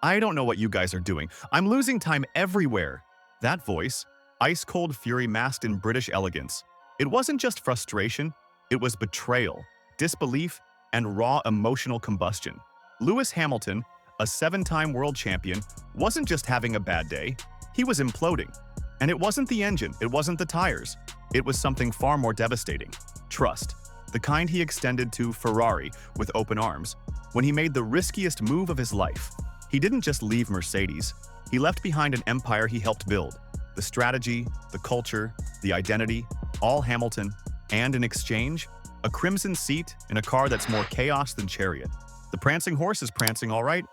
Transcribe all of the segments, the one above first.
I don't know what you guys are doing. I'm losing time everywhere. That voice, ice-cold fury masked in British elegance. It wasn't just frustration, it was betrayal, disbelief, and raw emotional combustion. Lewis Hamilton, a seven-time world champion, wasn't just having a bad day, he was imploding. And it wasn't the engine, it wasn't the tires. It was something far more devastating. Trust. The kind he extended to Ferrari with open arms. When he made the riskiest move of his life, he didn't just leave Mercedes, he left behind an empire he helped build. The strategy, the culture, the identity, all Hamilton, and in exchange, a crimson seat in a car that's more chaos than chariot. The prancing horse is prancing all right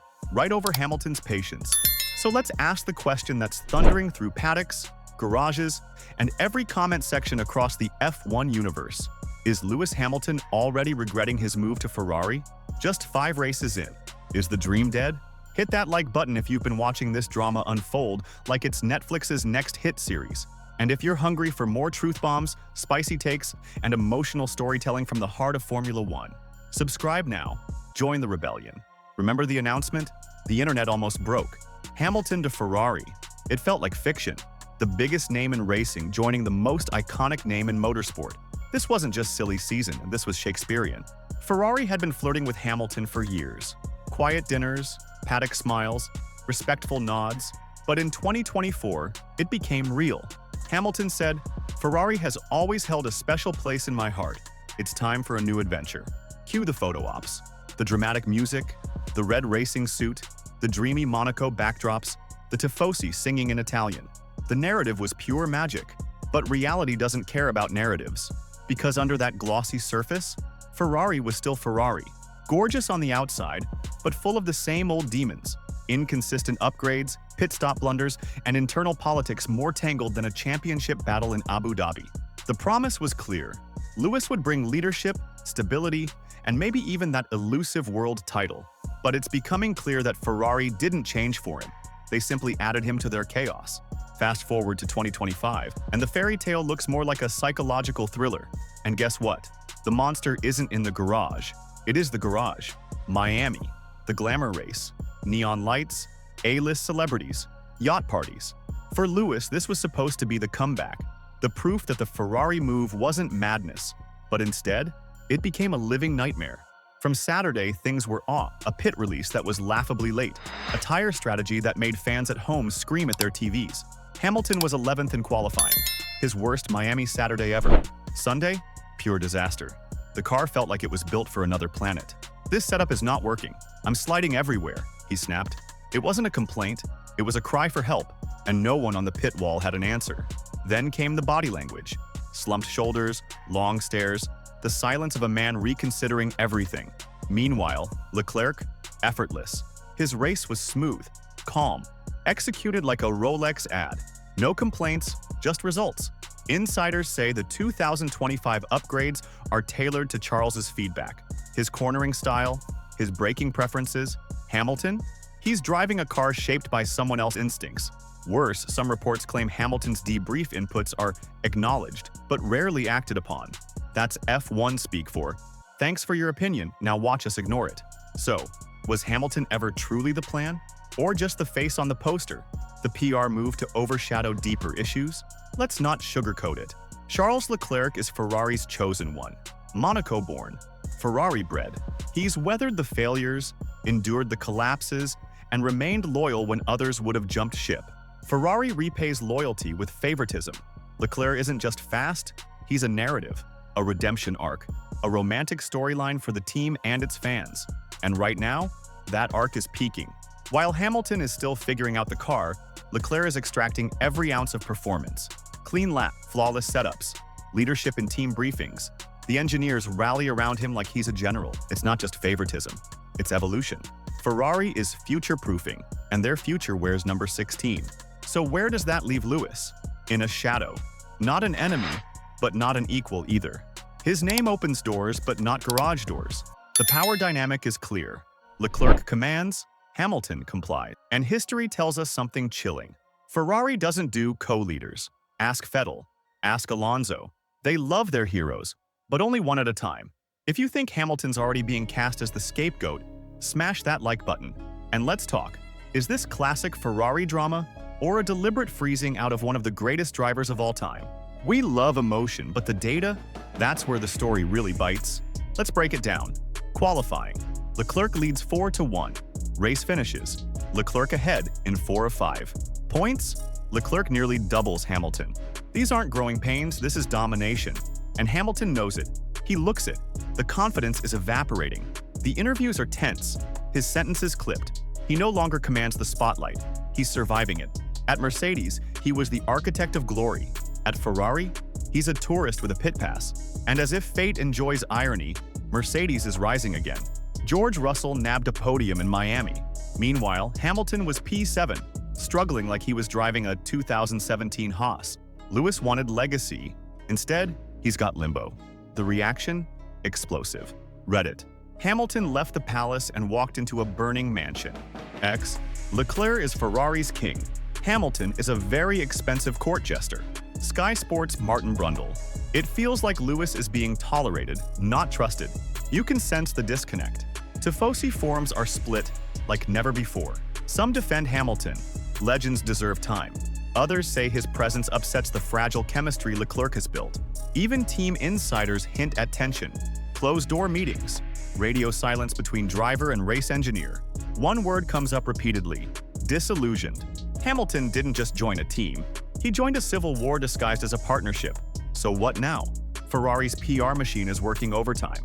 over Hamilton's patience. So let's ask the question that's thundering through paddocks, garages, and every comment section across the F1 universe. Is Lewis Hamilton already regretting his move to Ferrari? Just 5 races in. Is the dream dead? Hit that like button if you've been watching this drama unfold like it's Netflix's next hit series. And if you're hungry for more truth bombs, spicy takes, and emotional storytelling from the heart of Formula One, subscribe now. Join the rebellion. Remember the announcement? The internet almost broke. Hamilton to Ferrari. It felt like fiction. The biggest name in racing joining the most iconic name in motorsport. This wasn't just silly season, this was Shakespearean. Ferrari had been flirting with Hamilton for years. Quiet dinners, paddock smiles, respectful nods. But in 2024, it became real. Hamilton said, "Ferrari has always held a special place in my heart. It's time for a new adventure." Cue the photo ops. The dramatic music, the red racing suit, the dreamy Monaco backdrops, the tifosi singing in Italian. The narrative was pure magic. But reality doesn't care about narratives. Because under that glossy surface, Ferrari was still Ferrari. Gorgeous on the outside, but full of the same old demons. Inconsistent upgrades, pit stop blunders, and internal politics more tangled than a championship battle in Abu Dhabi. The promise was clear. Lewis would bring leadership, stability, and maybe even that elusive world title. But it's becoming clear that Ferrari didn't change for him. They simply added him to their chaos. Fast forward to 2025, and the fairy tale looks more like a psychological thriller. And guess what? The monster isn't in the garage. It is the garage. Miami. The glamour race. Neon lights. A-list celebrities. Yacht parties. For Lewis, this was supposed to be the comeback. The proof that the Ferrari move wasn't madness, but instead, it became a living nightmare. From Saturday, things were off. A pit release that was laughably late. A tire strategy that made fans at home scream at their TVs. Hamilton was 11th in qualifying. His worst Miami Saturday ever. Sunday? Pure disaster. The car felt like it was built for another planet. "This setup is not working. I'm sliding everywhere," he snapped. It wasn't a complaint, it was a cry for help, and no one on the pit wall had an answer. Then came the body language. Slumped shoulders, long stares, the silence of a man reconsidering everything. Meanwhile, Leclerc, effortless. His race was smooth, calm, executed like a Rolex ad. No complaints, just results. Insiders say the 2025 upgrades are tailored to Charles's feedback. His cornering style, his braking preferences. Hamilton? He's driving a car shaped by someone else's instincts. Worse, some reports claim Hamilton's debrief inputs are acknowledged, but rarely acted upon. That's F1 speak for, "Thanks for your opinion, now watch us ignore it." So, was Hamilton ever truly the plan? Or just the face on the poster? The PR move to overshadow deeper issues? Let's not sugarcoat it. Charles Leclerc is Ferrari's chosen one. Monaco-born, Ferrari-bred. He's weathered the failures, endured the collapses, and remained loyal when others would have jumped ship. Ferrari repays loyalty with favoritism. Leclerc isn't just fast, he's a narrative, a redemption arc, a romantic storyline for the team and its fans. And right now, that arc is peaking. While Hamilton is still figuring out the car, Leclerc is extracting every ounce of performance. Clean lap, flawless setups, leadership in team briefings. The engineers rally around him like he's a general. It's not just favoritism, it's evolution. Ferrari is future-proofing, and their future wears number 16. So where does that leave Lewis? In a shadow. Not an enemy, but not an equal either. His name opens doors, but not garage doors. The power dynamic is clear. Leclerc commands, Hamilton complied. And history tells us something chilling. Ferrari doesn't do co-leaders. Ask Vettel. Ask Alonso. They love their heroes, but only one at a time. If you think Hamilton's already being cast as the scapegoat, smash that like button. And let's talk. Is this classic Ferrari drama or a deliberate freezing out of one of the greatest drivers of all time? We love emotion, but the data? That's where the story really bites. Let's break it down. Qualifying. Leclerc leads 4-1. Race finishes. Leclerc ahead in 4 of 5. Points? Leclerc nearly doubles Hamilton. These aren't growing pains, this is domination. And Hamilton knows it. He looks it. The confidence is evaporating. The interviews are tense. His sentences clipped. He no longer commands the spotlight. He's surviving it. At Mercedes, he was the architect of glory. At Ferrari, he's a tourist with a pit pass. And as if fate enjoys irony, Mercedes is rising again. George Russell nabbed a podium in Miami. Meanwhile, Hamilton was P7, struggling like he was driving a 2017 Haas. Lewis wanted legacy. Instead, he's got limbo. The reaction? Explosive. Reddit. Hamilton left the palace and walked into a burning mansion. X. Leclerc is Ferrari's king. Hamilton is a very expensive court jester. Sky Sports' Martin Brundle. It feels like Lewis is being tolerated, not trusted. You can sense the disconnect. Tifosi forums are split like never before. Some defend Hamilton. Legends deserve time. Others say his presence upsets the fragile chemistry Leclerc has built. Even team insiders hint at tension. Closed-door meetings. Radio silence between driver and race engineer. One word comes up repeatedly: disillusioned. Hamilton didn't just join a team. He joined a civil war disguised as a partnership. So what now? Ferrari's PR machine is working overtime.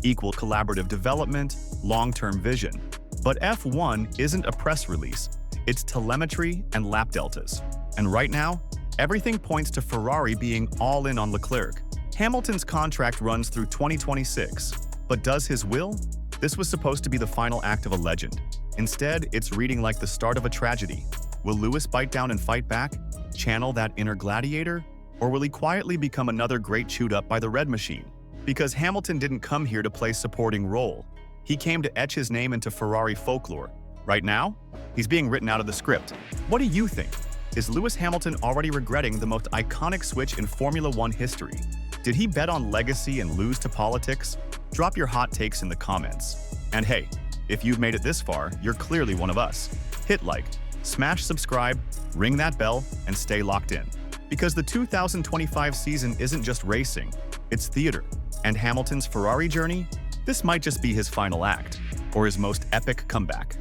Equal collaborative development, long-term vision. But F1 isn't a press release. It's telemetry and lap deltas. And right now, everything points to Ferrari being all in on Leclerc. Hamilton's contract runs through 2026. But does his will? This was supposed to be the final act of a legend. Instead, it's reading like the start of a tragedy. Will Lewis bite down and fight back? Channel that inner gladiator? Or will he quietly become another great chewed up by the red machine? Because Hamilton didn't come here to play supporting role. He came to etch his name into Ferrari folklore. Right now, he's being written out of the script. What do you think? Is Lewis Hamilton already regretting the most iconic switch in Formula One history? Did he bet on legacy and lose to politics? Drop your hot takes in the comments. And hey, if you've made it this far, you're clearly one of us. Hit like, smash subscribe, ring that bell, and stay locked in. Because the 2025 season isn't just racing, it's theater. And Hamilton's Ferrari journey? This might just be his final act, or his most epic comeback.